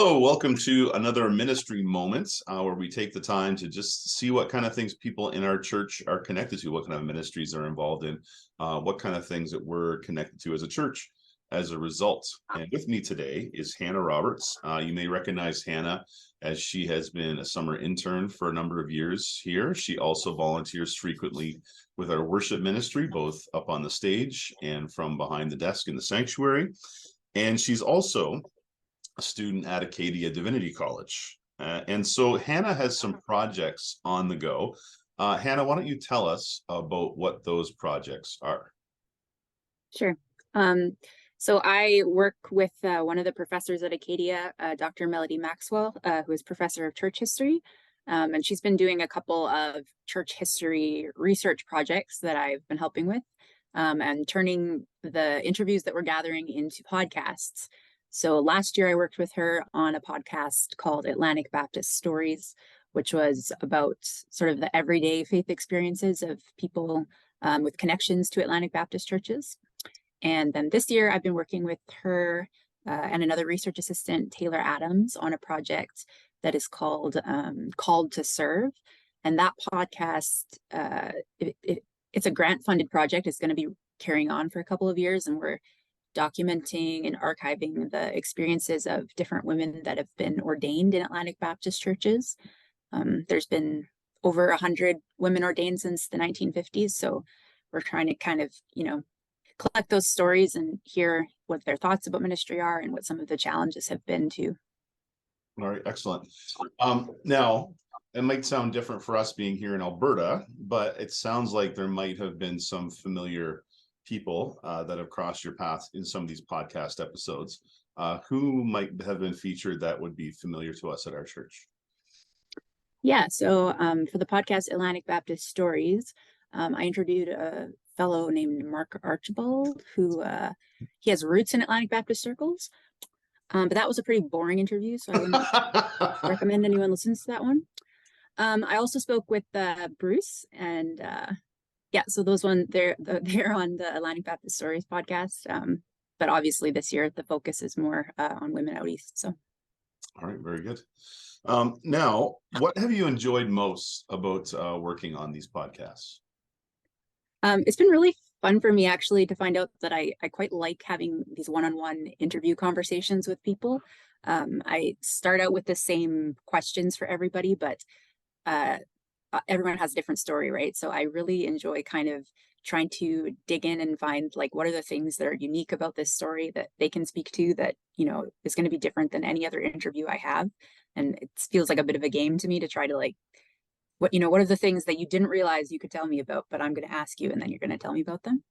Hello, welcome to another ministry moment where we take the time to just see what kind of things people in our church are connected to, what kind of ministries are involved in, what kind of things that we're connected to as a church as a result. And with me today is Hannah Roberts. You may recognize Hannah as she has been a summer intern for a number of years here. She also volunteers frequently with our worship ministry, both up on the stage and from behind the desk in the sanctuary. And she's also a student at Acadia Divinity College. And so Hannah has some projects on the go. Hannah, why don't you tell us about what those projects are? Sure. So I work with one of the professors at Acadia, Dr. Melody Maxwell, who is professor of church history. And she's been doing a couple of church history research projects that I've been helping with, and turning the interviews that we're gathering into podcasts. So last year I worked with her on a podcast called Atlantic Baptist Stories, which was about sort of the everyday faith experiences of people with connections to Atlantic Baptist churches. And then this year I've been working with her and another research assistant, Taylor Adams, on a project that is called Called to Serve. And that podcast, it's a grant-funded project. It's going to be carrying on for a couple of years, and we're documenting and archiving the experiences of different women that have been ordained in Atlantic Baptist churches. There's been over 100 women ordained since the 1950s. So we're trying to kind of, collect those stories and hear what their thoughts about ministry are and what some of the challenges have been too. All right, excellent. Now, it might sound different for us being here in Alberta, but it sounds like there might have been some familiar people that have crossed your path in some of these podcast episodes. Who might have been featured that would be familiar to us at our church? Yeah, so for the podcast Atlantic Baptist Stories, I interviewed a fellow named Mark Archibald, who he has roots in Atlantic Baptist circles, but that was a pretty boring interview, so I wouldn't recommend anyone listens to that one. I also spoke with Bruce, and yeah, so those they're on the Atlantic Baptist Stories podcast. But obviously this year the focus is more on women out east. So, all right, very good. Now, what have you enjoyed most about working on these podcasts? It's been really fun for me actually to find out that I quite like having these one-on-one interview conversations with people. I start out with the same questions for everybody, but everyone has a different story, right? So I really enjoy kind of trying to dig in and find like what are the things that are unique about this story that they can speak to that is going to be different than any other interview I have. And it feels like a bit of a game to me to try to like what are the things that you didn't realize you could tell me about, but I'm going to ask you and then you're going to tell me about them.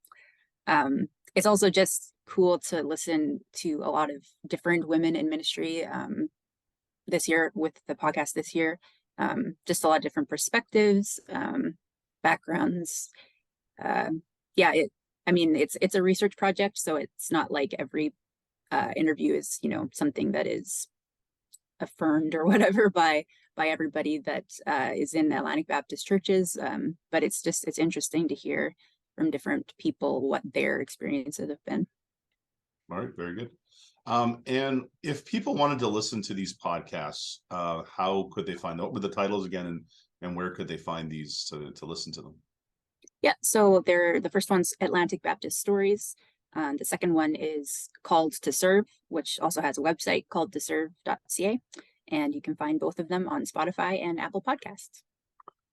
It's also just cool to listen to a lot of different women in ministry this year with the podcast this year. Just a lot of different perspectives, backgrounds. It's a research project, so it's not like every interview is, something that is affirmed or whatever by everybody that is in Atlantic Baptist churches. But it's interesting to hear from different people what their experiences have been. All right, very good. And if people wanted to listen to these podcasts, how could they find them? What were the titles again, and where could they find these to listen to them? Yeah, so the first one's Atlantic Baptist Stories. The second one is Called to Serve, which also has a website called toserve.ca. And you can find both of them on Spotify and Apple Podcasts.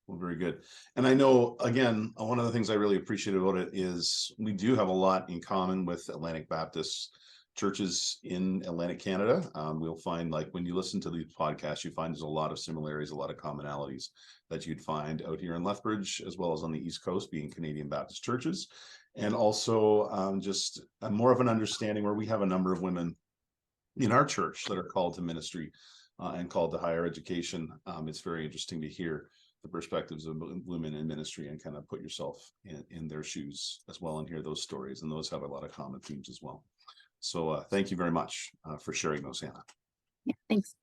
Well, very good. And I know, again, one of the things I really appreciate about it is we do have a lot in common with Atlantic Baptist churches in Atlantic Canada. We'll find, like, when you listen to these podcasts, you find there's a lot of similarities, a lot of commonalities that you'd find out here in Lethbridge, as well as on the East Coast, being Canadian Baptist churches. And also just more of an understanding where we have a number of women in our church that are called to ministry and called to higher education. It's very interesting to hear the perspectives of women in ministry and kind of put yourself in their shoes as well and hear those stories. And those have a lot of common themes as well. So thank you very much for sharing those, Hannah. Yeah, thanks.